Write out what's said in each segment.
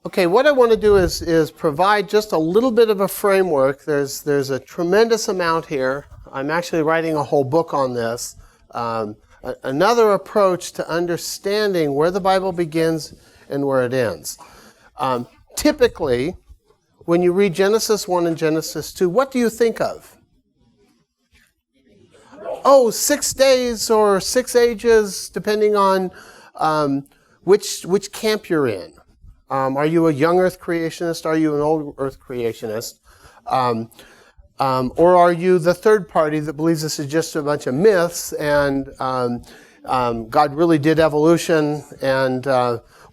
Okay, what I want to do is provide just a little bit of a framework. There's a tremendous amount here. I'm actually writing a whole book on this. Another approach to understanding where the Bible begins and where it ends. Typically, when you read Genesis 1 and Genesis 2, what do you think of? Oh, 6 days or 6 ages, depending on which camp you're in. Are you a young earth creationist? Are you an old earth creationist? Or are you the third party that believes this is just a bunch of myths and God really did evolution and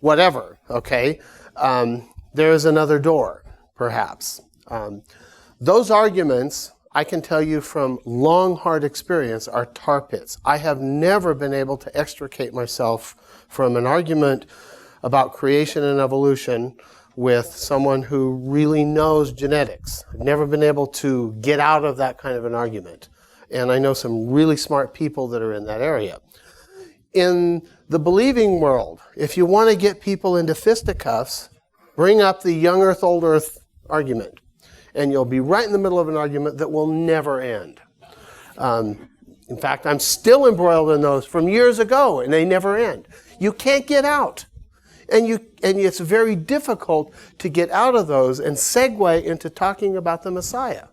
whatever, okay? There is another door, perhaps. Those arguments, I can tell you from long, hard experience, are tar pits. I have never been able to extricate myself from an argument about creation and evolution with someone who really knows genetics. I've never been able to get out of that kind of an argument. And I know some really smart people that are in that area. In the believing world, if you want to get people into fisticuffs, bring up the young earth, old earth argument. And you'll be right in the middle of an argument that will never end. In fact, I'm still embroiled in those from years ago, and they never end. You can't get out. And it's very difficult to get out of those and segue into talking about the Messiah.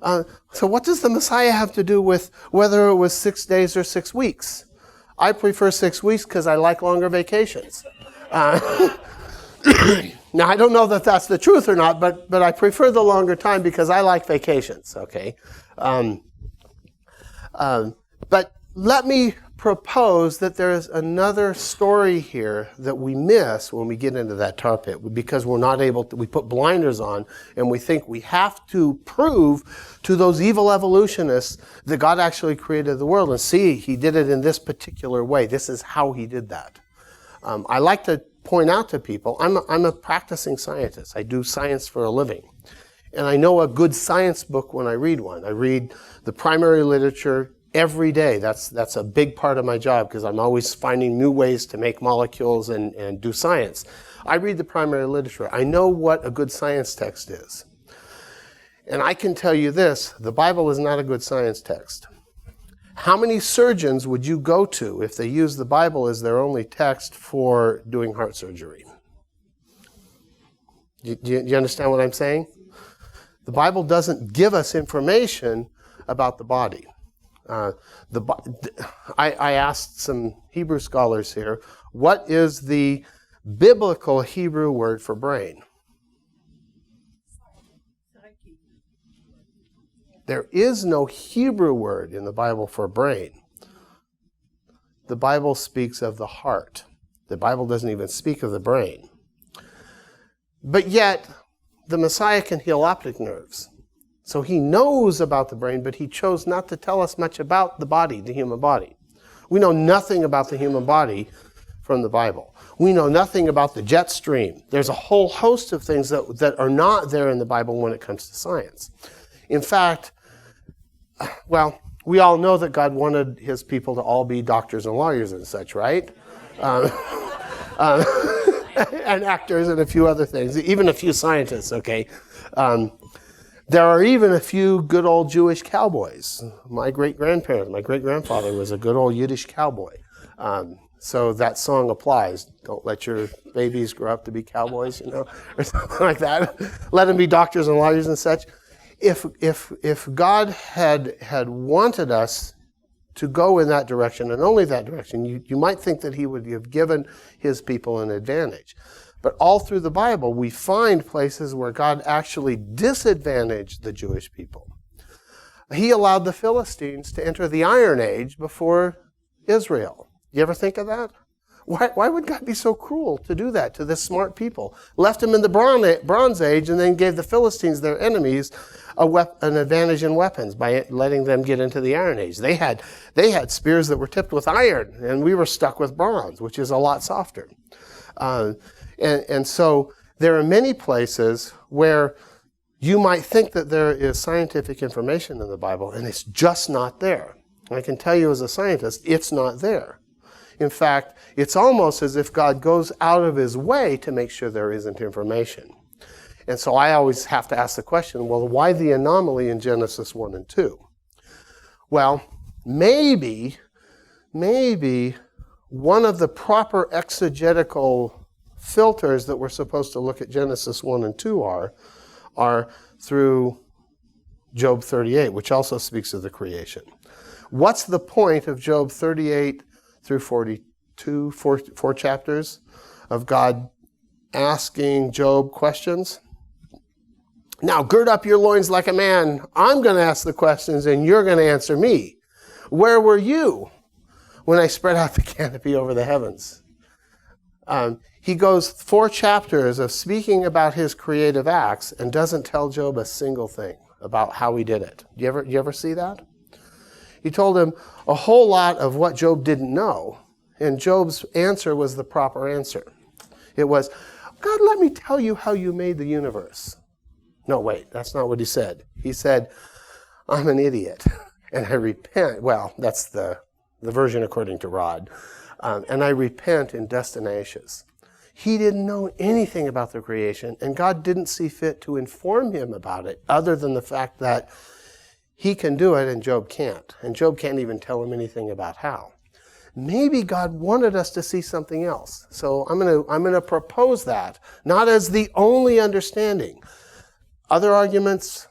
So what does the Messiah have to do with whether it was 6 days or 6 weeks? I prefer 6 weeks because I like longer vacations. Now, I don't know that that's the truth or not, but I prefer the longer time because I like vacations, okay? But let me propose that there is another story here that we miss when we get into that tar pit because we're not able to, we put blinders on and we think we have to prove to those evil evolutionists that God actually created the world and see, he did it in this particular way. This is how he did that. I like to point out to people, I'm a practicing scientist. I do science for a living. And I know a good science book when I read one. I read the primary literature every day. That's a big part of my job because I'm always finding new ways to make molecules and do science. I read the primary literature. I know what a good science text is. And I can tell you this, the Bible is not a good science text. How many surgeons would you go to if they use the Bible as their only text for doing heart surgery? Do you understand what I'm saying? The Bible doesn't give us information about the body. I asked some Hebrew scholars here, what is the biblical Hebrew word for brain? There is no Hebrew word in the Bible for brain. The Bible speaks of the heart. The Bible doesn't even speak of the brain. But yet, the Messiah can heal optic nerves. So he knows about the brain, but he chose not to tell us much about the body, the human body. We know nothing about the human body from the Bible. We know nothing about the jet stream. There's a whole host of things that are not there in the Bible when it comes to science. In fact, well, we all know that God wanted his people to all be doctors and lawyers and such, right? And actors and a few other things, even a few scientists, okay? There are even a few good old Jewish cowboys. My great-grandfather was a good old Yiddish cowboy. So that song applies. Don't let your babies grow up to be cowboys, or something like that. Let them be doctors and lawyers and such. If God had wanted us to go in that direction and only that direction, you might think that he would have given his people an advantage. But all through the Bible, we find places where God actually disadvantaged the Jewish people. He allowed the Philistines to enter the Iron Age before Israel. You ever think of that? Why would God be so cruel to do that to this smart people? Left them in the Bronze Age and then gave the Philistines, their enemies, an advantage in weapons by letting them get into the Iron Age. They had spears that were tipped with iron, and we were stuck with bronze, which is a lot softer. And so there are many places where you might think that there is scientific information in the Bible, and it's just not there. I can tell you as a scientist, it's not there. In fact, it's almost as if God goes out of his way to make sure there isn't information. And so I always have to ask the question, well, why the anomaly in Genesis 1 and 2? Well, maybe one of the proper exegetical filters that we're supposed to look at Genesis 1 and 2 are through Job 38, which also speaks of the creation. What's the point of Job 38 through 42, four chapters of God asking Job questions? Now, gird up your loins like a man. I'm going to ask the questions and you're going to answer me. Where were you when I spread out the canopy over the heavens? He goes 4 chapters of speaking about his creative acts and doesn't tell Job a single thing about how he did it. You ever see that? He told him a whole lot of what Job didn't know, and Job's answer was the proper answer. It was, God, let me tell you how you made the universe. No, wait, that's not what he said. He said, I'm an idiot, and I repent. Well, that's the version according to Rod. And I repent in dust and ashes. He didn't know anything about the creation, and God didn't see fit to inform him about it, other than the fact that he can do it and Job can't. And Job can't even tell him anything about how. Maybe God wanted us to see something else. So I'm going to propose that, not as the only understanding. Other arguments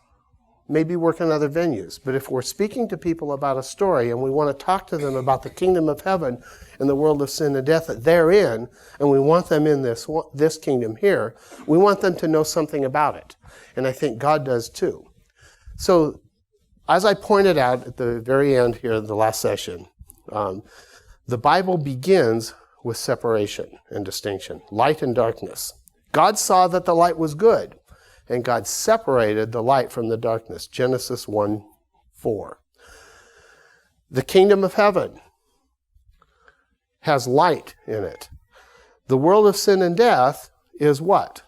maybe work in other venues. But if we're speaking to people about a story and we want to talk to them about the kingdom of heaven and the world of sin and death that they're in, and we want them in this kingdom here, we want them to know something about it. And I think God does too. So as I pointed out at the very end here of the last session, the Bible begins with separation and distinction, light and darkness. God saw that the light was good, and God separated the light from the darkness. Genesis 1:4. The kingdom of heaven has light in it. The world of sin and death is what?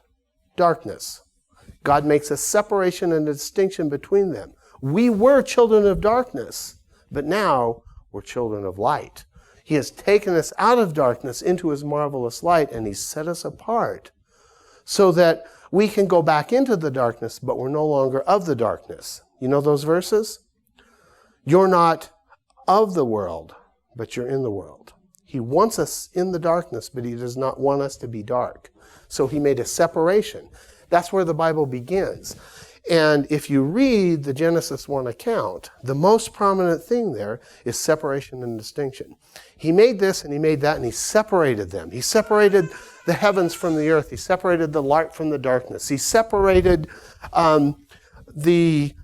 Darkness. God makes a separation and a distinction between them. We were children of darkness, but now we're children of light. He has taken us out of darkness into his marvelous light, and he's set us apart so that we can go back into the darkness, but we're no longer of the darkness. You know those verses? You're not of the world, but you're in the world. He wants us in the darkness, but he does not want us to be dark. So he made a separation. That's where the Bible begins. And if you read the Genesis 1 account, the most prominent thing there is separation and distinction. He made this and he made that and he separated them. He separated the heavens from the earth. He separated the light from the darkness. He separated the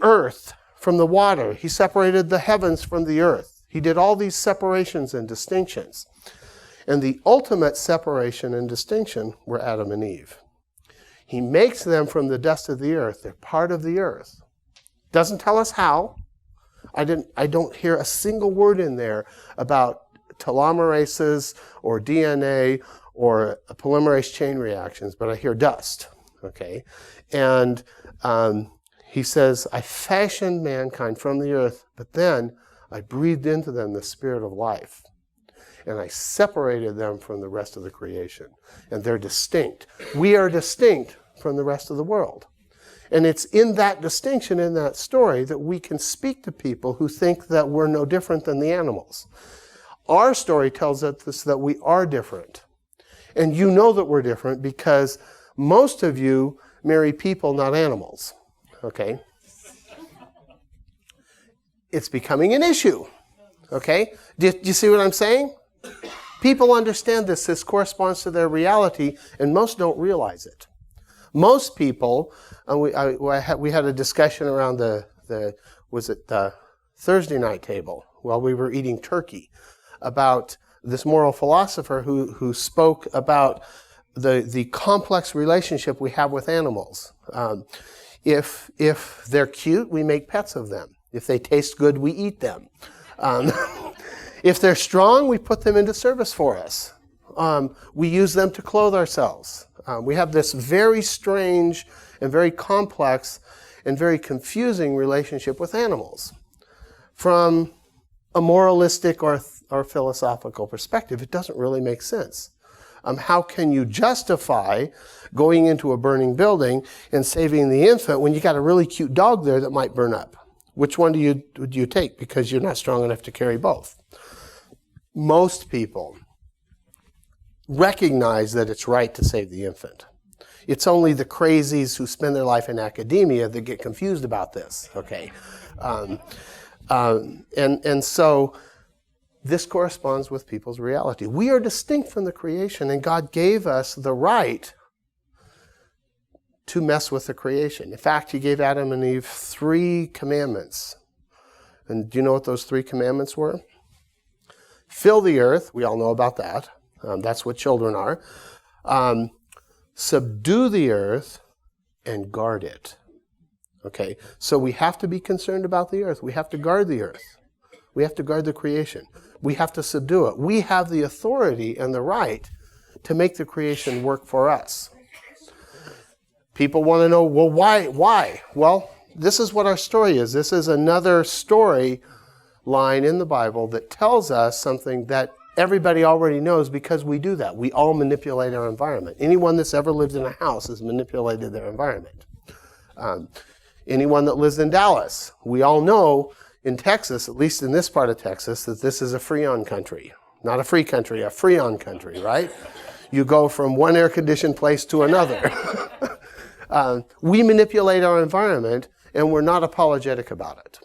earth from the water. He separated the heavens from the earth. He did all these separations and distinctions. And the ultimate separation and distinction were Adam and Eve. He makes them from the dust of the earth. They're part of the earth. Doesn't tell us how. I don't hear a single word in there about telomerases or DNA or polymerase chain reactions, but I hear dust. Okay? And he says, I fashioned mankind from the earth, but then I breathed into them the spirit of life. And I separated them from the rest of the creation. And they're distinct. We are distinct from the rest of the world. And it's in that distinction, in that story, that we can speak to people who think that we're no different than the animals. Our story tells us that we are different. And you know that we're different because most of you marry people, not animals. Okay? It's becoming an issue. Okay? Do you see what I'm saying? People understand this. This corresponds to their reality, and most don't realize it. Most people, we had a discussion around the Thursday night table while we were eating turkey about this moral philosopher who spoke about the complex relationship we have with animals. If they're cute, we make pets of them. If they taste good, we eat them. If they're strong, we put them into service for us. We use them to clothe ourselves. We have this very strange and very complex and very confusing relationship with animals. From a moralistic or philosophical perspective, it doesn't really make sense. How can you justify going into a burning building and saving the infant when you got a really cute dog there that might burn up? Which one do you take? Because you're not strong enough to carry both. Most people recognize that it's right to save the infant. It's only the crazies who spend their life in academia that get confused about this, okay? And so this corresponds with people's reality. We are distinct from the creation, and God gave us the right to mess with the creation. In fact, he gave Adam and Eve 3 commandments. And do you know what those 3 commandments were? Fill the earth. We all know about that. That's what children are. Subdue the earth and guard it. Okay, so we have to be concerned about the earth. We have to guard the earth. We have to guard the creation. We have to subdue it. We have the authority and the right to make the creation work for us. People want to know, well, why? Well, this is what our story is. This is another story line in the Bible that tells us something that everybody already knows because we do that. We all manipulate our environment. Anyone that's ever lived in a house has manipulated their environment. Anyone that lives in Dallas, we all know in Texas, at least in this part of Texas, that this is a freon country. Not a free country, a freon country, right? You go from one air-conditioned place to another. We manipulate our environment, and we're not apologetic about it.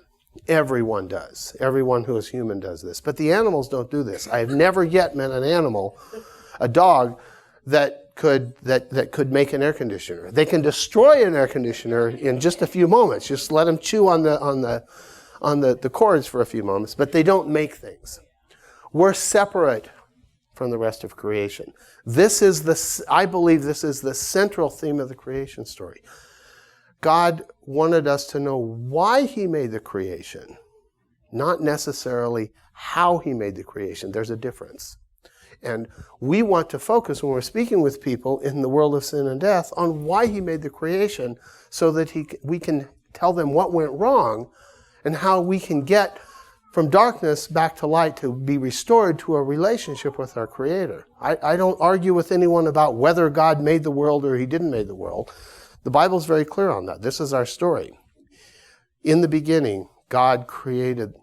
Everyone does. Everyone who is human does this. But the animals don't do this. I have never yet met an animal, a dog, that could make an air conditioner. They can destroy an air conditioner in just a few moments. Just let them chew on the cords for a few moments, but they don't make things. We're separate from the rest of creation. I believe this is the central theme of the creation story. God wanted us to know why he made the creation, not necessarily how he made the creation. There's a difference. And we want to focus when we're speaking with people in the world of sin and death on why he made the creation so that we can tell them what went wrong and how we can get from darkness back to light to be restored to a relationship with our Creator. I don't argue with anyone about whether God made the world or he didn't make the world. The Bible's very clear on that. This is our story. In the beginning, God created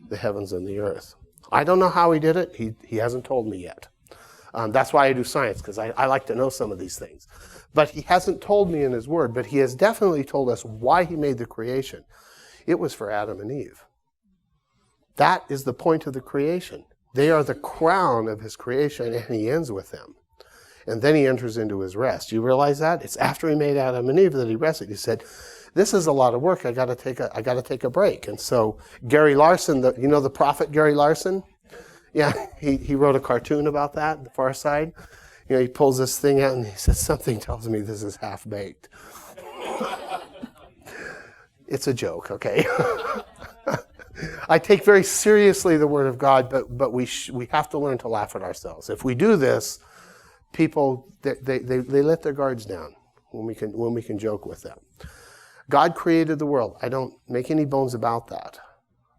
the heavens and the earth. I don't know how he did it. He hasn't told me yet. That's why I do science, because I like to know some of these things. But he hasn't told me in his word, but he has definitely told us why he made the creation. It was for Adam and Eve. That is the point of the creation. They are the crown of his creation, and he ends with them. And then he enters into his rest. You realize that? It's after he made Adam and Eve that he rested. He said, this is a lot of work. I got to take a break. And so Gary Larson, the prophet Gary Larson? Yeah, he wrote a cartoon about that, The Far Side. He pulls this thing out and he says, something tells me this is half-baked. It's a joke, okay? I take very seriously the Word of God, but we have to learn to laugh at ourselves. If we do this, people, they let their guards down when we can joke with them. God created the world. I don't make any bones about that.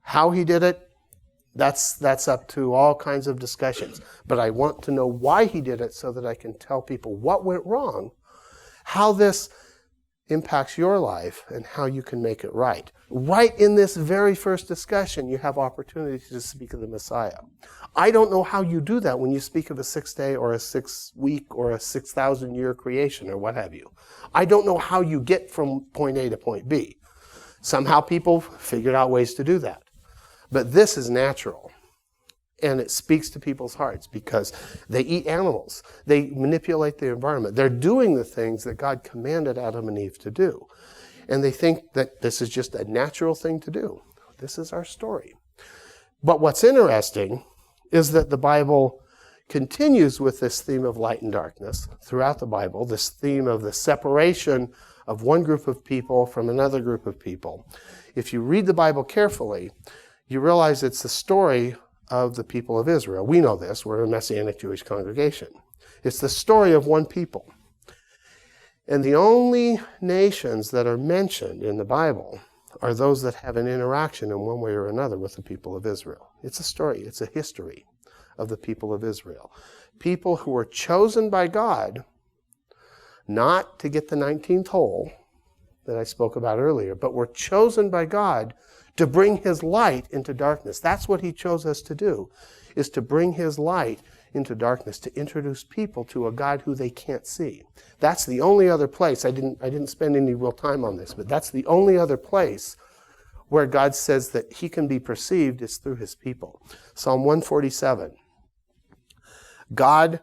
How he did it, that's up to all kinds of discussions. But I want to know why he did it so that I can tell people what went wrong, how this impacts your life, and how you can make it right. Right in this very first discussion, you have opportunity to speak of the Messiah. I don't know how you do that when you speak of a 6-day or a 6-week or a 6,000-year creation or what have you. I don't know how you get from point A to point B. Somehow people figured out ways to do that. But this is natural. And it speaks to people's hearts because they eat animals. They manipulate the environment. They're doing the things that God commanded Adam and Eve to do. And they think that this is just a natural thing to do. This is our story. But what's interesting is that the Bible continues with this theme of light and darkness throughout the Bible, this theme of the separation of one group of people from another group of people. If you read the Bible carefully, you realize it's the story of the people of Israel. We know this. We're a Messianic Jewish congregation. It's the story of one people. And the only nations that are mentioned in the Bible are those that have an interaction in one way or another with the people of Israel. It's a story. It's a history of the people of Israel. People who were chosen by God not to get the 19th hole that I spoke about earlier, but were chosen by God to bring his light into darkness. That's what he chose us to do, is to bring his light into darkness, to introduce people to a God who they can't see. That's the only other place, I didn't spend any real time on this, but that's the only other place where God says that he can be perceived is through his people. Psalm 147. God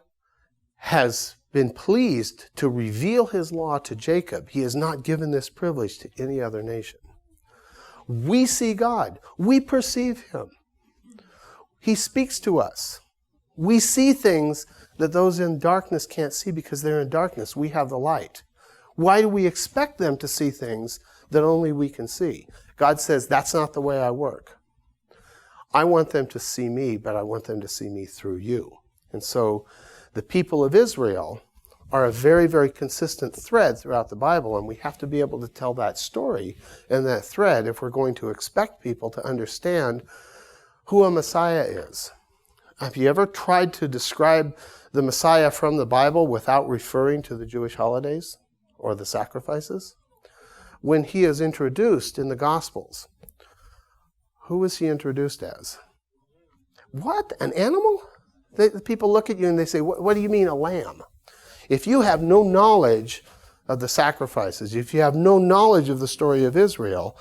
has been pleased to reveal his law to Jacob. He has not given this privilege to any other nation. We see God. We perceive him. He speaks to us. We see things that those in darkness can't see because they're in darkness. We have the light. Why do we expect them to see things that only we can see? God says, that's not the way I work. I want them to see me, but I want them to see me through you. And so the people of Israel are a very, very consistent thread throughout the Bible, and we have to be able to tell that story and that thread if we're going to expect people to understand who a Messiah is. Have you ever tried to describe the Messiah from the Bible without referring to the Jewish holidays or the sacrifices? When he is introduced in the Gospels, who is he introduced as? What? An animal? The people look at you and they say, what do you mean a lamb? If you have no knowledge of the sacrifices, if you have no knowledge of the story of Israel,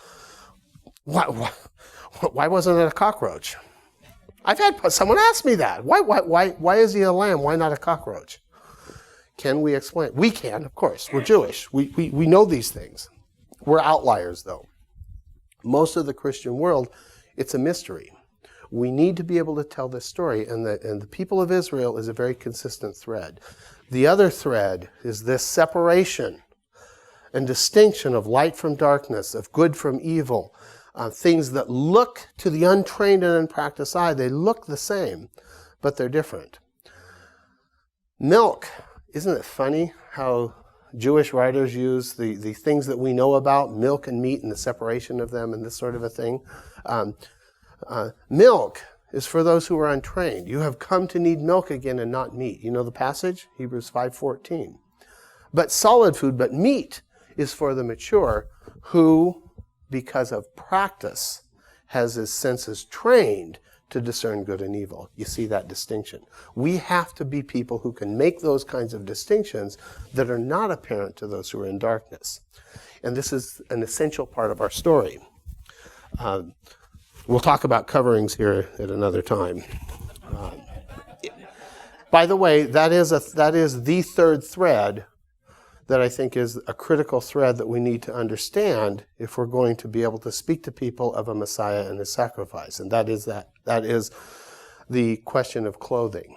why wasn't it a cockroach? I've had someone ask me that. Why is he a lamb? Why not a cockroach? Can we explain? We can, of course. We're Jewish. We know these things. We're outliers, though. Most of the Christian world, it's a mystery. We need to be able to tell this story, and the people of Israel is a very consistent thread. The other thread is this separation and distinction of light from darkness, of good from evil, things that look to the untrained and unpracticed eye, they look the same, but they're different. Milk, isn't it funny how Jewish writers use the things that we know about, milk and meat and the separation of them and this sort of a thing? Milk is for those who are untrained. You have come to need milk again and not meat. You know the passage? Hebrews 5:14. But solid food, but meat is for the mature who, because of practice, has his senses trained to discern good and evil. You see that distinction. We have to be people who can make those kinds of distinctions that are not apparent to those who are in darkness. And this is an essential part of our story. We'll talk about coverings here at another time. By the way, that is the third thread that I think is a critical thread that we need to understand if we're going to be able to speak to people of a Messiah and his sacrifice. And that is the question of clothing.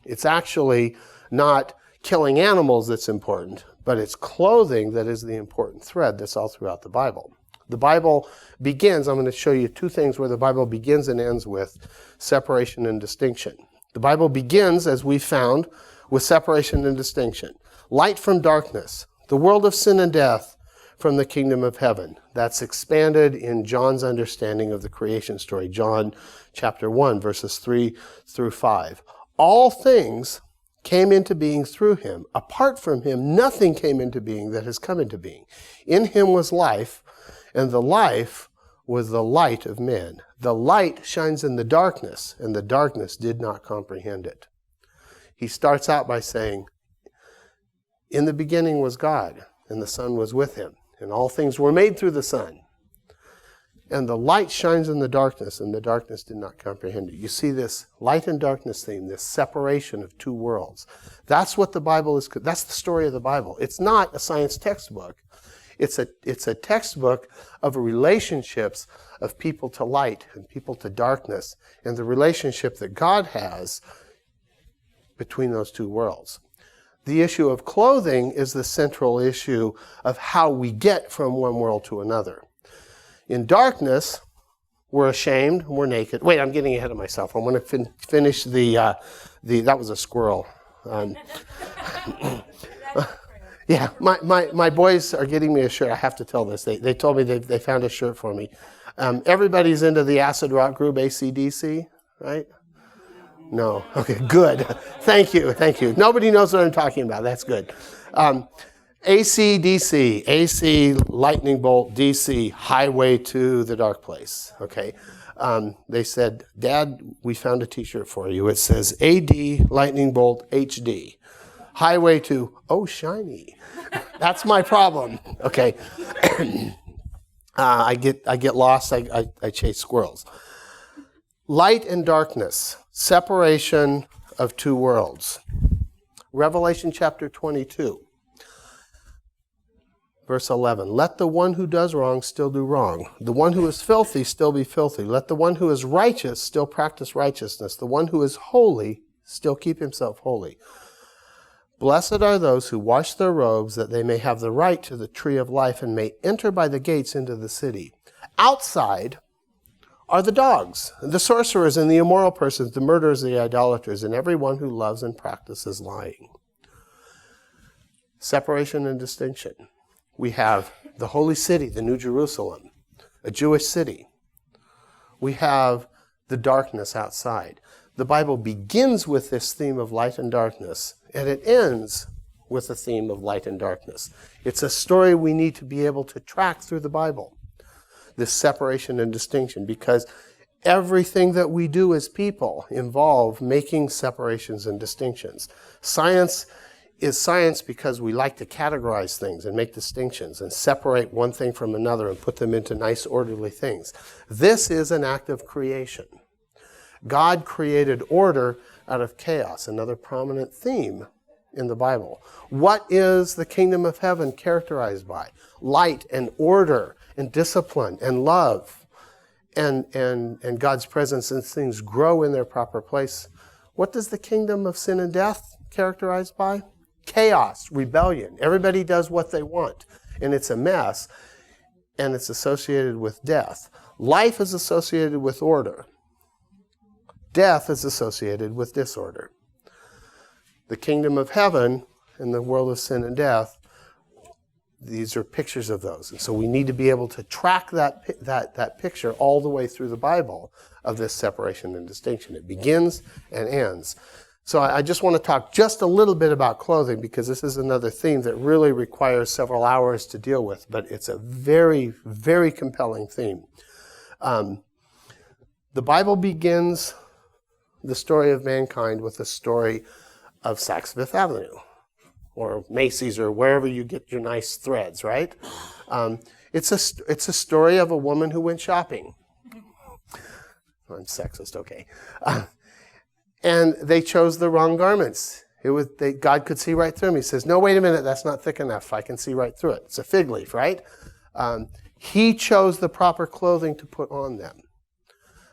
It's actually not killing animals that's important, but it's clothing that is the important thread that's all throughout the Bible. The Bible begins, I'm going to show you two things where the Bible begins and ends with separation and distinction. The Bible begins, as we found, with separation and distinction. Light from darkness, the world of sin and death from the kingdom of heaven. That's expanded in John's understanding of the creation story, John chapter 1, verses 3 through 5. All things came into being through him. Apart from him, nothing came into being that has come into being. In him was life, and the life was the light of men. The light shines in the darkness, and the darkness did not comprehend it. He starts out by saying, in the beginning was God, and the Son was with him, and all things were made through the Son. And the light shines in the darkness, and the darkness did not comprehend it. You see this light and darkness theme, this separation of two worlds. That's what the Bible is. That's the story of the Bible. It's not a science textbook. It's a textbook of relationships of people to light and people to darkness, and the relationship that God has between those two worlds. The issue of clothing is the central issue of how we get from one world to another. In darkness, we're ashamed, we're naked. Wait, I'm getting ahead of myself. I want to finish that was a squirrel. Yeah, my boys are getting me a shirt. I have to tell this. They told me they found a shirt for me. Everybody's into the acid rock group AC/DC, right? No. Okay, good. Thank you. Nobody knows what I'm talking about. That's good. AC/DC, AC, lightning bolt, DC, highway to the dark place. Okay. They said, Dad, we found a t-shirt for you. It says AD, lightning bolt, HD. Highway to, oh, shiny. That's my problem. Okay. I get lost. I chase squirrels. Light and darkness, separation of two worlds. Revelation chapter 22, verse 11. Let the one who does wrong still do wrong. The one who is filthy still be filthy. Let the one who is righteous still practice righteousness. The one who is holy still keep himself holy. Blessed are those who wash their robes, that they may have the right to the tree of life and may enter by the gates into the city. Outside are the dogs, the sorcerers and the immoral persons, the murderers, the idolaters, and everyone who loves and practices lying. Separation and distinction. We have the holy city, the New Jerusalem, a Jewish city. We have the darkness outside. The Bible begins with this theme of light and darkness, and it ends with the theme of light and darkness. It's a story we need to be able to track through the Bible, this separation and distinction, because everything that we do as people involve making separations and distinctions. Science is science because we like to categorize things and make distinctions and separate one thing from another and put them into nice, orderly things. This is an act of creation. God created order out of chaos, another prominent theme in the Bible. What is the kingdom of heaven characterized by? Light and order and discipline and love and God's presence, and things grow in their proper place. What does the kingdom of sin and death characterized by? Chaos, rebellion. Everybody does what they want, and it's a mess, and it's associated with death. Life is associated with order. Death is associated with disorder. The kingdom of heaven and the world of sin and death, these are pictures of those. And so we need to be able to track that picture all the way through the Bible of this separation and distinction. It begins and ends. So I just want to talk just a little bit about clothing, because this is another theme that really requires several hours to deal with, but it's a very, very compelling theme. The Bible begins the story of mankind with the story of Saks Fifth Avenue, or Macy's, or wherever you get your nice threads, right? It's a story of a woman who went shopping. I'm sexist, okay. And they chose the wrong garments. God could see right through them. He says, no, wait a minute, that's not thick enough. I can see right through it. It's a fig leaf, right? He chose the proper clothing to put on them.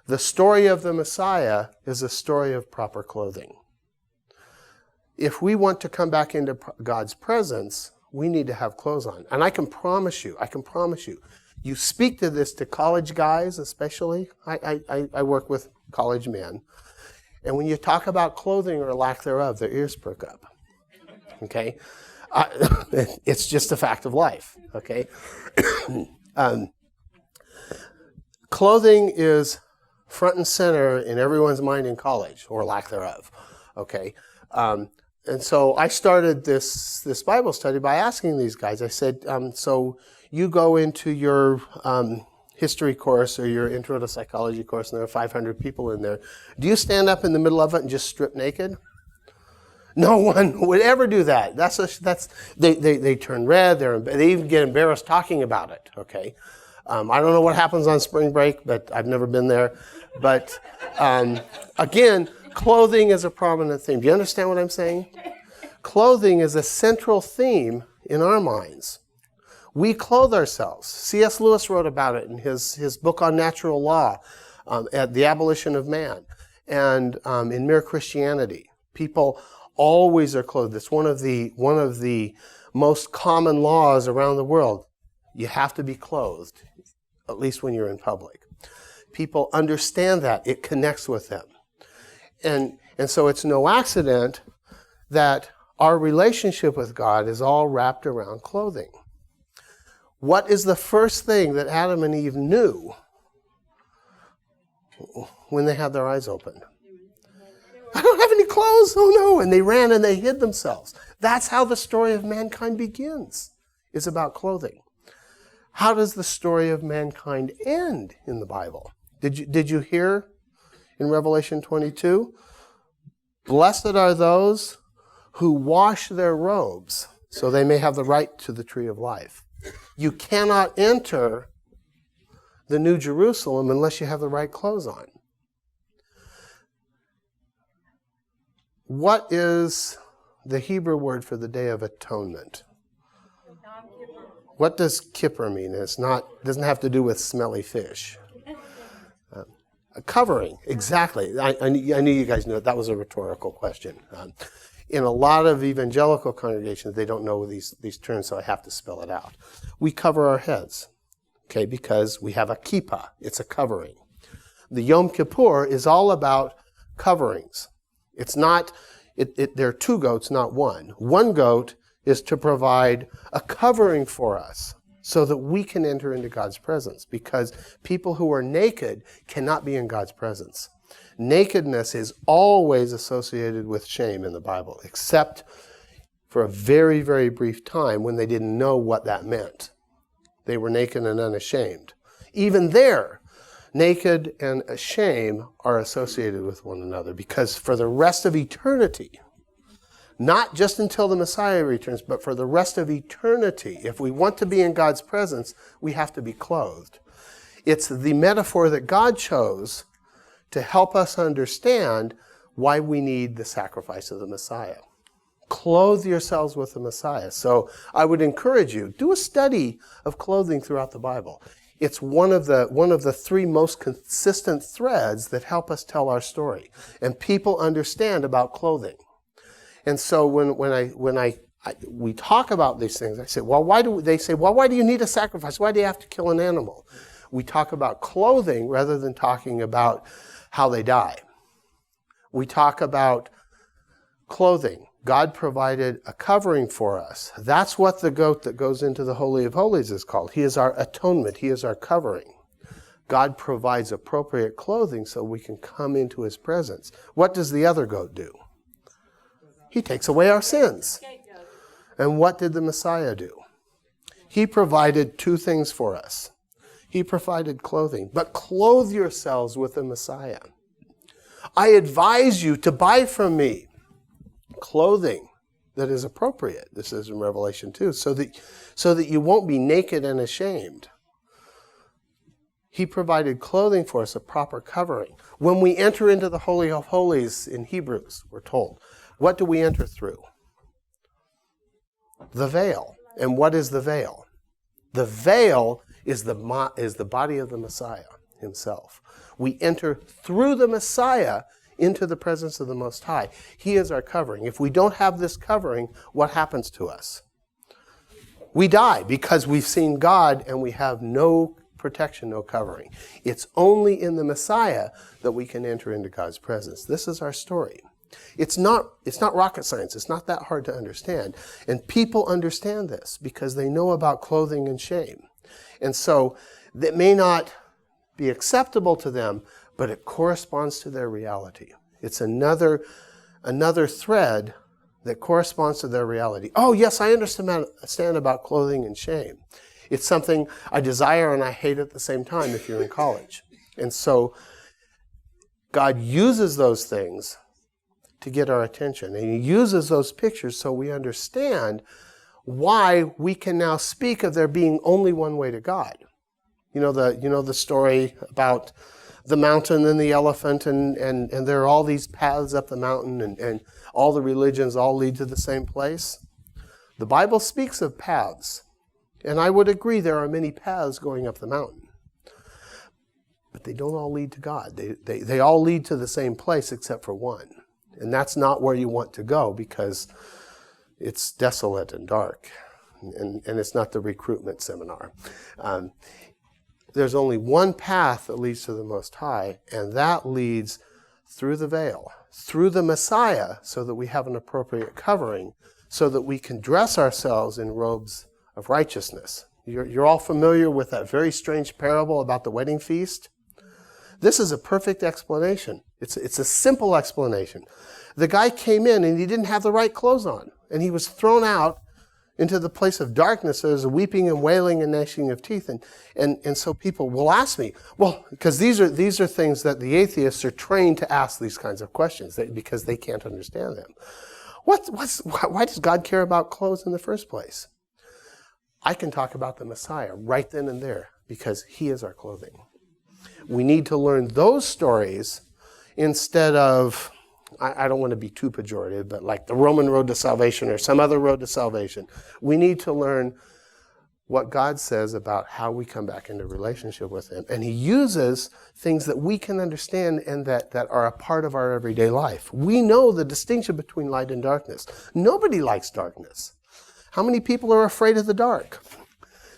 The story of the Messiah is a story of proper clothing. If we want to come back into God's presence, we need to have clothes on. And I can promise you, you speak to this to college guys especially. I work with college men. And when you talk about clothing or lack thereof, their ears perk up. Okay? It's just a fact of life. Okay? Clothing is front and center in everyone's mind in college, or lack thereof. Okay? And so I started this Bible study by asking these guys. I said, so you go into your history course or your intro to psychology course, and there are 500 people in there. Do you stand up in the middle of it and just strip naked? No one would ever do that. They turn red. They even get embarrassed talking about it. Okay, I don't know what happens on spring break, but I've never been there. But again, clothing is a prominent theme. Do you understand what I'm saying? Clothing is a central theme in our minds. We clothe ourselves. C.S. Lewis wrote about it in his book on natural law, at The Abolition of Man, and in Mere Christianity. People always are clothed. It's one of the most common laws around the world. You have to be clothed, at least when you're in public. People understand that. It connects with them. And so it's no accident that our relationship with God is all wrapped around clothing. What is the first thing that Adam and Eve knew when they had their eyes opened? I don't have any clothes. Oh no. And they ran and they hid themselves. That's how the story of mankind begins. It's about clothing. How does the story of mankind end in the Bible? Did you hear in Revelation 22? Blessed are those who wash their robes so they may have the right to the tree of life. You cannot enter the New Jerusalem unless you have the right clothes on. What is the Hebrew word for the Day of Atonement? What does kippur mean? It doesn't have to do with smelly fish. A covering, exactly. I knew you guys knew it. That was a rhetorical question. In a lot of evangelical congregations, they don't know these terms, so I have to spell it out. We cover our heads, okay, because we have a kippah. It's a covering. The Yom Kippur is all about coverings. It's not, there are two goats, not one. One goat is to provide a covering for us so that we can enter into God's presence, because people who are naked cannot be in God's presence. Nakedness is always associated with shame in the Bible, except for a very, very brief time when they didn't know what that meant. They were naked and unashamed. Even there, naked and shame are associated with one another, because for the rest of eternity, not just until the Messiah returns, but for the rest of eternity, if we want to be in God's presence, we have to be clothed. It's the metaphor that God chose to help us understand why we need the sacrifice of the Messiah. Clothe yourselves with the Messiah. So I would encourage you, do a study of clothing throughout the Bible. It's one of the three most consistent threads that help us tell our story. And people understand about clothing. And so when we talk about these things, I say, well, why do you need a sacrifice? Why do you have to kill an animal? We talk about clothing rather than talking about how they die. We talk about clothing. God provided a covering for us. That's what the goat that goes into the Holy of Holies is called. He is our atonement. He is our covering. God provides appropriate clothing so we can come into his presence. What does the other goat do? He takes away our sins. And what did the Messiah do? He provided two things for us. He provided clothing, but clothe yourselves with the Messiah. I advise you to buy from me clothing that is appropriate. This is in Revelation 2, so that you won't be naked and ashamed. He provided clothing for us, a proper covering. When we enter into the Holy of Holies in Hebrews, we're told, what do we enter through? The veil. And what is the veil? The veil is the body of the Messiah himself. We enter through the Messiah into the presence of the Most High. He is our covering. If we don't have this covering, what happens to us? We die because we've seen God and we have no protection, no covering. It's only in the Messiah that we can enter into God's presence. This is our story. It's not rocket science. It's not that hard to understand. And people understand this because they know about clothing and shame. And so that may not be acceptable to them, but it corresponds to their reality. It's another thread that corresponds to their reality. Oh, yes, I understand about clothing and shame. It's something I desire and I hate at the same time if you're in college. And so God uses those things to get our attention. And he uses those pictures so we understand why we can now speak of there being only one way to God. You know the story about the mountain and the elephant, and there are all these paths up the mountain, and all the religions all lead to the same place. The Bible speaks of paths, and I would agree there are many paths going up the mountain. But they don't all lead to God. They all lead to the same place except for one. And that's not where you want to go because it's desolate and dark. And it's not the recruitment seminar. There's only one path that leads to the Most High, and that leads through the veil, through the Messiah so that we have an appropriate covering, so that we can dress ourselves in robes of righteousness. You're all familiar with that very strange parable about the wedding feast? This is a perfect explanation. It's a simple explanation. The guy came in and he didn't have the right clothes on, and he was thrown out into the place of darkness. There's a weeping and wailing and gnashing of teeth. And so people will ask me, well, because these are things that the atheists are trained to ask these kinds of questions because they can't understand them. Why does God care about clothes in the first place? I can talk about the Messiah right then and there because he is our clothing. We need to learn those stories instead of, I don't want to be too pejorative, but like the Roman road to salvation or some other road to salvation. We need to learn what God says about how we come back into relationship with him. And he uses things that we can understand and that are a part of our everyday life. We know the distinction between light and darkness. Nobody likes darkness. How many people are afraid of the dark?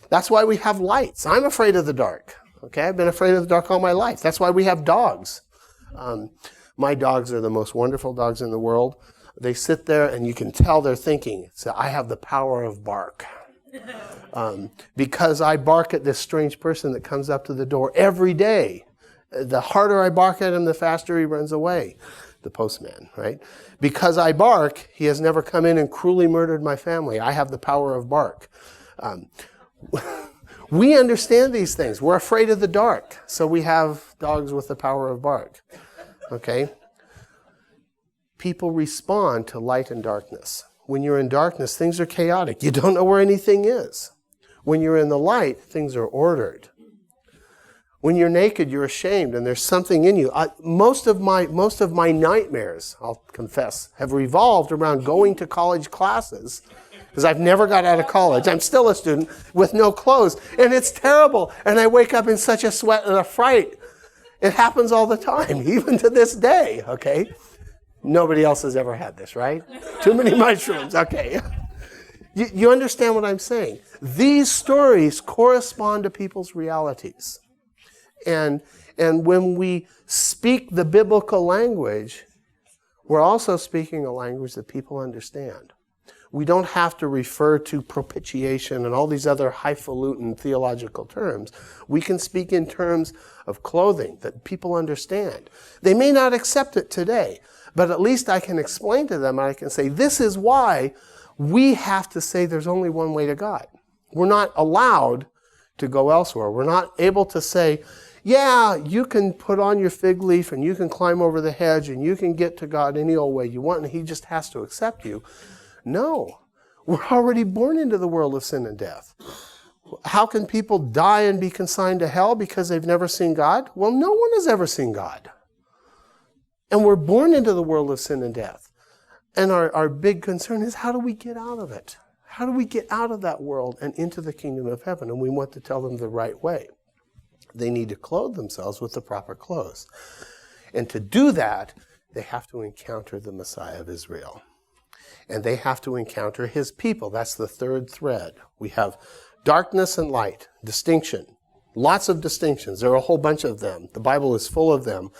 That's why we have lights. I'm afraid of the dark. Okay, I've been afraid of the dark all my life. That's why we have dogs. My dogs are the most wonderful dogs in the world. They sit there and you can tell they're thinking, so I have the power of bark. Because I bark at this strange person that comes up to the door every day. The harder I bark at him, the faster he runs away. The postman, right? Because I bark, he has never come in and cruelly murdered my family. I have the power of bark. We understand these things. We're afraid of the dark, so we have dogs with the power of bark. Okay? People respond to light and darkness. When you're in darkness, things are chaotic. You don't know where anything is. When you're in the light, things are ordered. When you're naked, you're ashamed, and there's something in you. Most of my nightmares, I'll confess, have revolved around going to college classes, because I've never got out of college. I'm still a student with no clothes, and it's terrible. And I wake up in such a sweat and a fright. It happens all the time, even to this day, okay? Nobody else has ever had this, right? Too many mushrooms, okay. You understand what I'm saying? These stories correspond to people's realities. And when we speak the biblical language, we're also speaking a language that people understand. We don't have to refer to propitiation and all these other highfalutin theological terms. We can speak in terms of clothing that people understand. They may not accept it today, but at least I can explain to them, and I can say, this is why we have to say there's only one way to God. We're not allowed to go elsewhere. We're not able to say, yeah, you can put on your fig leaf and you can climb over the hedge and you can get to God any old way you want and he just has to accept you. No, we're already born into the world of sin and death. How can people die and be consigned to hell because they've never seen God? Well, no one has ever seen God. And we're born into the world of sin and death. And our big concern is, how do we get out of it? How do we get out of that world and into the kingdom of heaven? And we want to tell them the right way. They need to clothe themselves with the proper clothes. And to do that, they have to encounter the Messiah of Israel. And they have to encounter his people. That's the third thread. We have darkness and light, distinction. Lots of distinctions. There are a whole bunch of them. The Bible is full of them.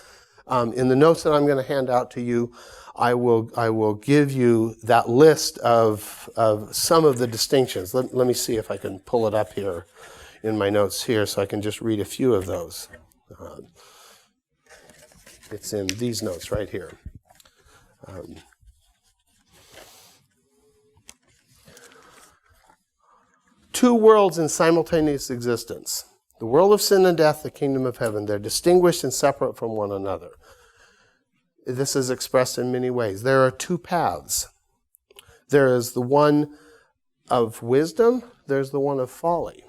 In the notes that I'm going to hand out to you, I will give you that list of some of the distinctions. Let me see if I can pull it up here in my notes here so I can just read a few of those. It's in these notes right here. Two worlds in simultaneous existence. The world of sin and death, the kingdom of heaven. They're distinguished and separate from one another. This is expressed in many ways. There are two paths. There is the one of wisdom. There's the one of folly.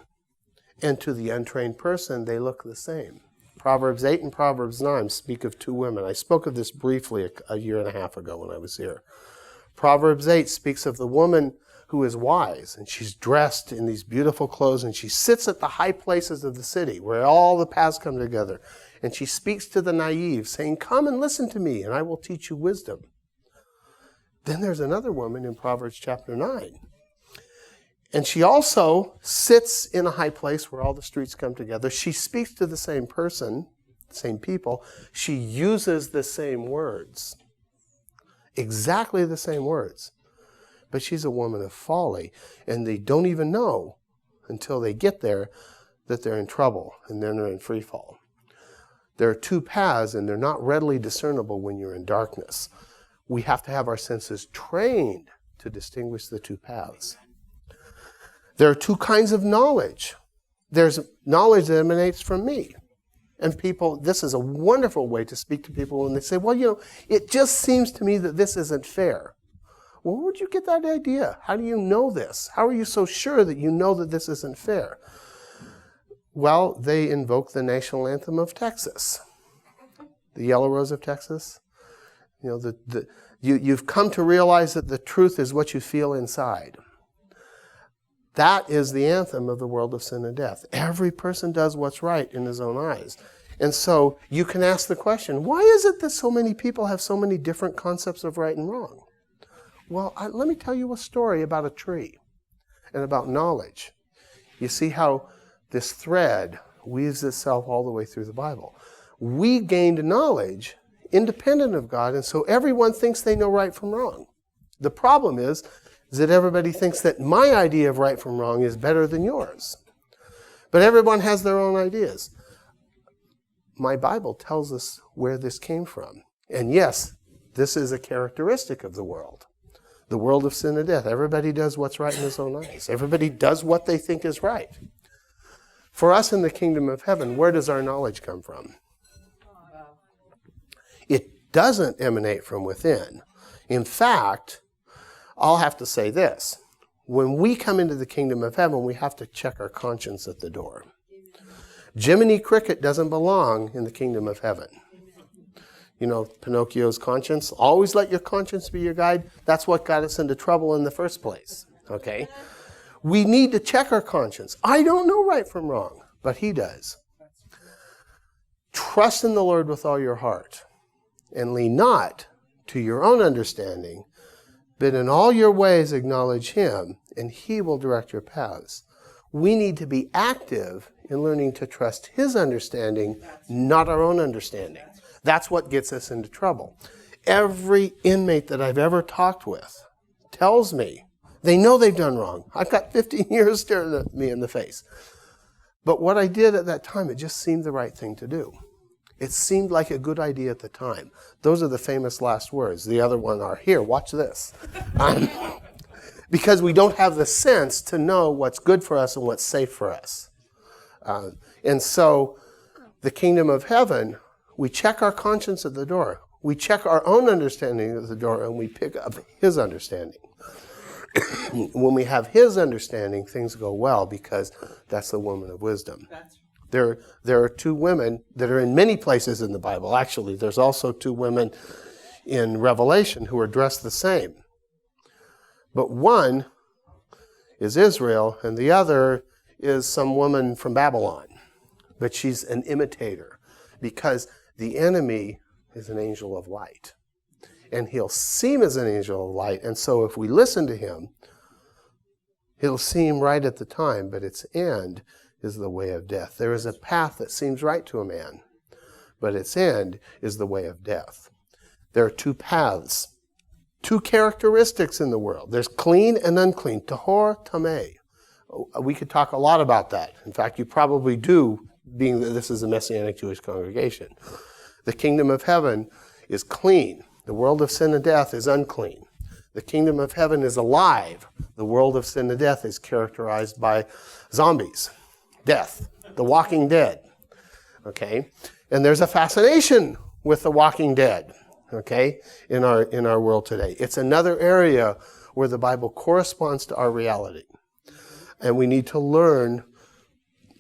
And to the untrained person, they look the same. Proverbs 8 and Proverbs 9 speak of two women. I spoke of this briefly a year and a half ago when I was here. Proverbs 8 speaks of the woman who is wise, and she's dressed in these beautiful clothes, and she sits at the high places of the city where all the paths come together, and she speaks to the naive, saying, come and listen to me, and I will teach you wisdom. Then there's another woman in Proverbs chapter 9, and she also sits in a high place where all the streets come together. She speaks to the same person, same people. She uses the same words. exactly the same words. But she's a woman of folly, and they don't even know until they get there that they're in trouble, and then they're in free fall. There are two paths, and they're not readily discernible when you're in darkness. We have to have our senses trained to distinguish the two paths. There are two kinds of knowledge. There's knowledge that emanates from me. And people, this is a wonderful way to speak to people when they say, well, it just seems to me that this isn't fair. Well, where'd you get that idea? How do you know this? How are you so sure that you know that this isn't fair? Well, they invoke the national anthem of Texas, the Yellow Rose of Texas. You've come to realize that the truth is what you feel inside. That is the anthem of the world of sin and death. Every person does what's right in his own eyes. And so you can ask the question, why is it that so many people have so many different concepts of right and wrong? Well, let me tell you a story about a tree and about knowledge. You see how this thread weaves itself all the way through the Bible. We gained knowledge independent of God, and so everyone thinks they know right from wrong. The problem is that everybody thinks that my idea of right from wrong is better than yours. But everyone has their own ideas. My Bible tells us where this came from. And yes, this is a characteristic of the world of sin and death. Everybody does what's right in his own eyes. Everybody does what they think is right. For us in the kingdom of heaven, where does our knowledge come from? It doesn't emanate from within. In fact, I'll have to say this. When we come into the kingdom of heaven, we have to check our conscience at the door. Jiminy Cricket doesn't belong in the kingdom of heaven. You know, Pinocchio's conscience. Always let your conscience be your guide. That's what got us into trouble in the first place. Okay? We need to check our conscience. I don't know right from wrong, but he does. Trust in the Lord with all your heart, and lean not to your own understanding, but in all your ways acknowledge him, and he will direct your paths. We need to be active in learning to trust his understanding, not our own understanding. That's what gets us into trouble. Every inmate that I've ever talked with tells me they know they've done wrong. I've got 15 years staring at me in the face. But what I did at that time, it just seemed the right thing to do. It seemed like a good idea at the time. Those are the famous last words. The other one are, here, watch this. Because we don't have the sense to know what's good for us and what's safe for us. And so the kingdom of heaven, we check our conscience at the door. We check our own understanding at the door, and we pick up his understanding. When we have his understanding, things go well, because that's the woman of wisdom. There are two women that are in many places in the Bible. Actually, there's also two women in Revelation who are dressed the same. But one is Israel, and the other is some woman from Babylon. But she's an imitator, because the enemy is an angel of light. And he'll seem as an angel of light, and so if we listen to him, he'll seem right at the time, but its end is the way of death. There is a path that seems right to a man, but its end is the way of death. There are two paths, two characteristics in the world. There's clean and unclean, tahor, tameh. We could talk a lot about that. In fact, you probably do, being that this is a Messianic Jewish congregation. The kingdom of heaven is clean. The world of sin and death is unclean. The kingdom of heaven is alive. The world of sin and death is characterized by zombies, death, the walking dead. Okay? And there's a fascination with the walking dead, okay, in our world today. It's another area where the Bible corresponds to our reality. And we need to learn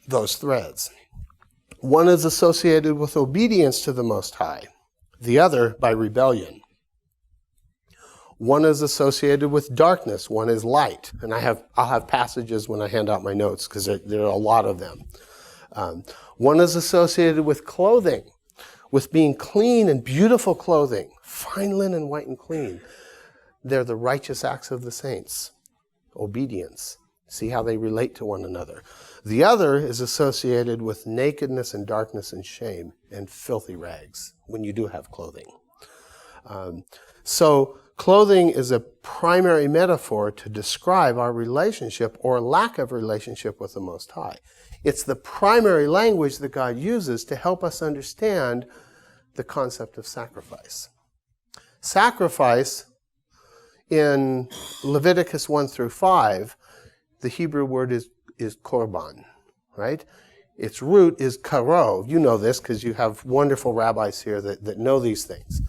those threads. One is associated with obedience to the Most High. The other by rebellion. One is associated with darkness. One is light. And I'll have passages when I hand out my notes, because there are a lot of them. One is associated with clothing, with being clean and beautiful clothing, fine linen, white and clean. They're the righteous acts of the saints. Obedience. See how they relate to one another. The other is associated with nakedness and darkness and shame and filthy rags, when you do have clothing. So Clothing is a primary metaphor to describe our relationship or lack of relationship with the Most High. It's the primary language that God uses to help us understand the concept of sacrifice. Sacrifice, in Leviticus 1 through 5, the Hebrew word is korban, right? Its root is karo. You know this because you have wonderful rabbis here that know these things.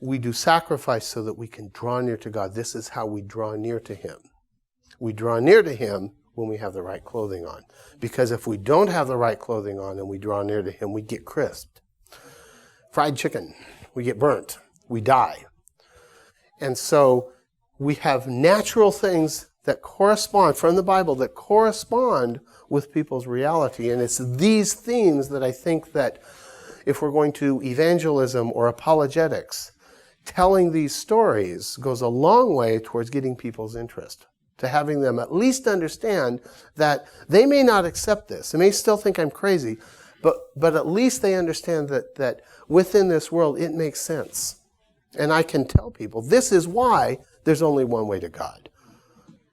We do sacrifice so that we can draw near to God. This is how we draw near to Him. We draw near to Him when we have the right clothing on. Because if we don't have the right clothing on and we draw near to Him, we get crisped. Fried chicken, we get burnt, we die. And so we have natural things that correspond from the Bible, that correspond with people's reality. And it's these themes that I think that if we're going to evangelism or apologetics, telling these stories goes a long way towards getting people's interest, to having them at least understand that they may not accept this. They may still think I'm crazy, but at least they understand that within this world it makes sense. And I can tell people this is why there's only one way to God.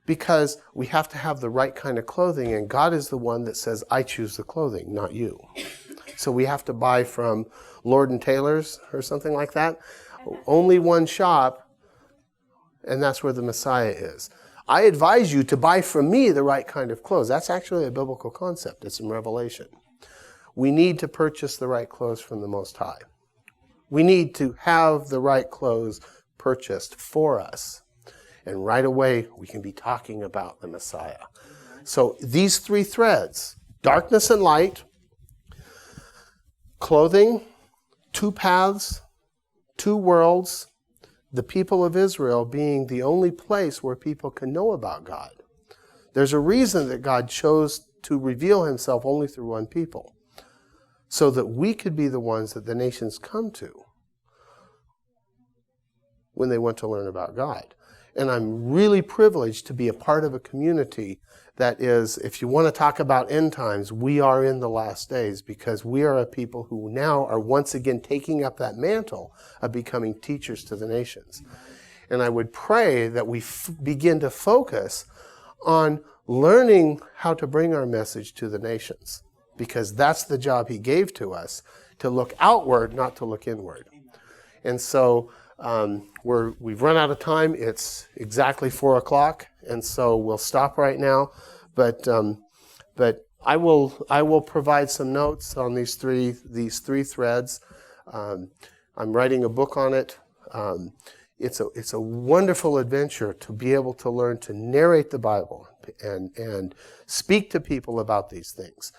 Because we have to have the right kind of clothing, and God is the one that says, I choose the clothing, not you. So we have to buy from Lord and Taylor's or something like that. Only one shop, and that's where the Messiah is. I advise you to buy from me the right kind of clothes. That's actually a biblical concept. It's in Revelation. We need to purchase the right clothes from the Most High. We need to have the right clothes purchased for us. And right away, we can be talking about the Messiah. So these three threads, darkness and light, clothing, two paths, two worlds, the people of Israel being the only place where people can know about God. There's a reason that God chose to reveal Himself only through one people, so that we could be the ones that the nations come to when they want to learn about God. And I'm really privileged to be a part of a community that is, if you want to talk about end times, we are in the last days, because we are a people who now are once again taking up that mantle of becoming teachers to the nations. And I would pray that we begin to focus on learning how to bring our message to the nations, because that's the job He gave to us, to look outward, not to look inward. And so we've run out of time. It's exactly 4 o'clock, and so we'll stop right now. But I will provide some notes on these three threads. I'm writing a book on it. It's a wonderful adventure to be able to learn to narrate the Bible and speak to people about these things.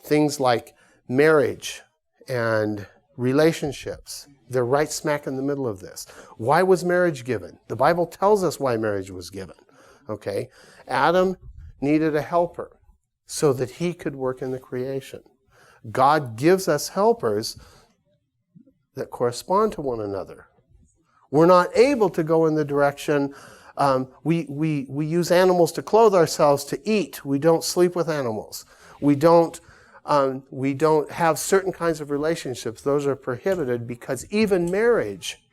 Things like marriage and relationships. They're right smack in the middle of this. Why was marriage given? The Bible tells us why marriage was given. Okay? Adam needed a helper so that he could work in the creation. God gives us helpers that correspond to one another. We're not able to go in the direction, we use animals to clothe ourselves, to eat. We don't sleep with animals. We don't have certain kinds of relationships. Those are prohibited, because even marriage,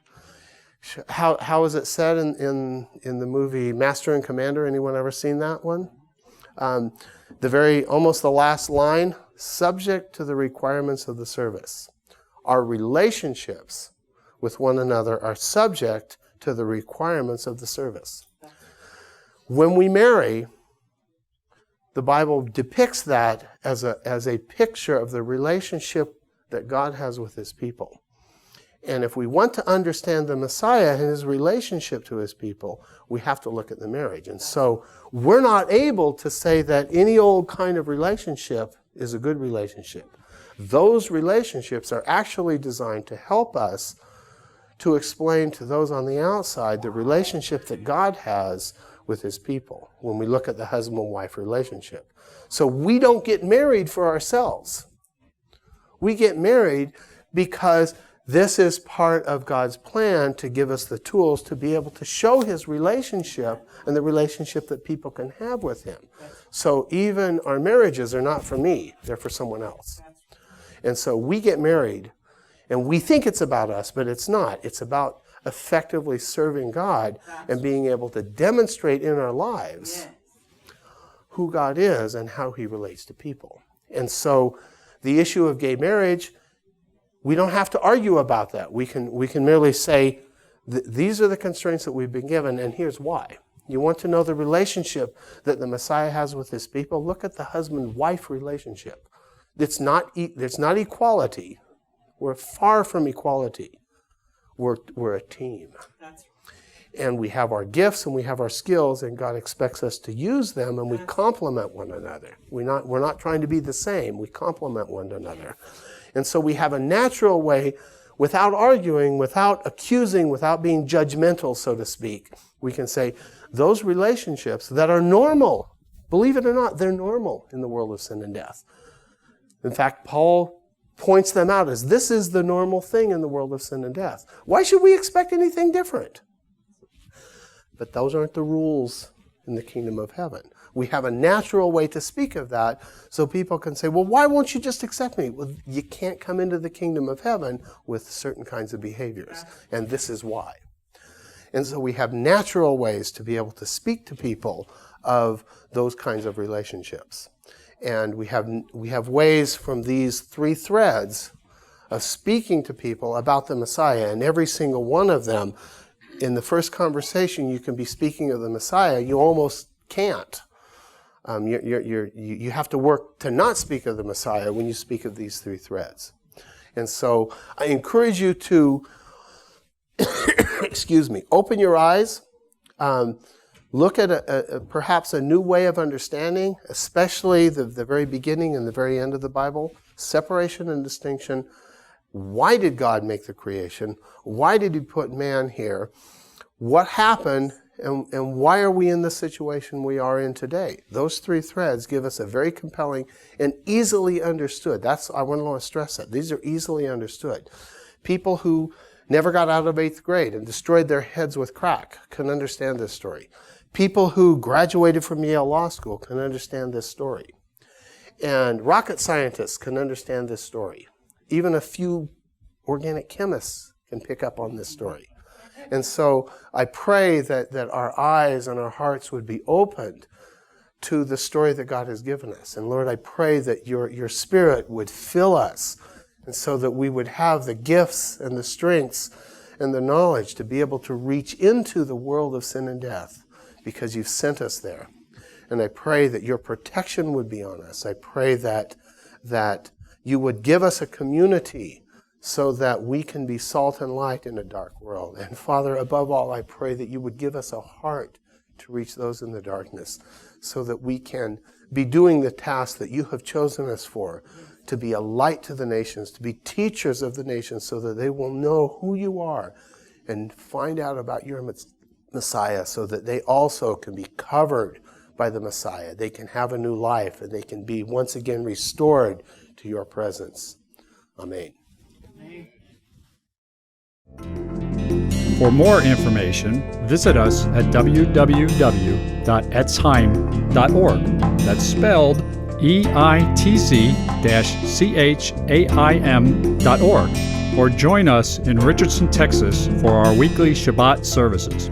how is it said in the movie Master and Commander? Anyone ever seen that one? Almost the last line, subject to the requirements of the service. Our relationships with one another are subject to the requirements of the service. When we marry, the Bible depicts that as a picture of the relationship that God has with His people. And if we want to understand the Messiah and His relationship to His people, we have to look at the marriage. And so we're not able to say that any old kind of relationship is a good relationship. Those relationships are actually designed to help us to explain to those on the outside the relationship that God has with His people when we look at the husband-wife relationship. So we don't get married for ourselves. We get married because this is part of God's plan to give us the tools to be able to show His relationship and the relationship that people can have with Him. So even our marriages are not for me, they're for someone else. And so we get married, and we think it's about us, but it's not. It's about effectively serving God and being able to demonstrate in our lives who God is and how he relates to people. And so the issue of gay marriage, we don't have to argue about that. We can merely say, these are the constraints that we've been given, and here's why. You want to know the relationship that the Messiah has with his people? Look at the husband-wife relationship. It's not equality. We're far from equality. We're a team. That's right. And we have our gifts and we have our skills, and God expects us to use them, and we complement one another. We're not trying to be the same. We complement one another. And so we have a natural way, without arguing, without accusing, without being judgmental, so to speak, we can say those relationships that are normal, believe it or not, they're normal in the world of sin and death. In fact, Paul points them out as this is the normal thing in the world of sin and death. Why should we expect anything different? But those aren't the rules in the kingdom of heaven. We have a natural way to speak of that so people can say, well, why won't you just accept me? Well, you can't come into the kingdom of heaven with certain kinds of behaviors, and this is why. And so we have natural ways to be able to speak to people of those kinds of relationships. And we have ways from these three threads of speaking to people about the Messiah, and every single one of them, in the first conversation, you can be speaking of the Messiah. You almost can't. You have to work to not speak of the Messiah when you speak of these three threads. And so I encourage you to, open your eyes, look at perhaps a new way of understanding, especially the very beginning and the very end of the Bible, separation and distinction. Why did God make the creation? Why did he put man here? What happened? And why are we in the situation we are in today? Those three threads give us a very compelling and easily understood. I want to stress that. These are easily understood. People who never got out of 8th grade and destroyed their heads with crack can understand this story. People who graduated from Yale Law School can understand this story. And rocket scientists can understand this story. Even a few organic chemists can pick up on this story. And so I pray that our eyes and our hearts would be opened to the story that God has given us. And Lord, I pray that your Spirit would fill us, and so that we would have the gifts and the strengths and the knowledge to be able to reach into the world of sin and death, because you've sent us there. And I pray that your protection would be on us. I pray that you would give us a community so that we can be salt and light in a dark world. And Father, above all, I pray that you would give us a heart to reach those in the darkness, so that we can be doing the task that you have chosen us for, to be a light to the nations, to be teachers of the nations, so that they will know who you are and find out about your Messiah, so that they also can be covered by the Messiah. They can have a new life, and they can be once again restored to your presence. Amen. For more information, visit us at www.etzheim.org. That's spelled EITZ-CHAIM.org. Or join us in Richardson, Texas for our weekly Shabbat services.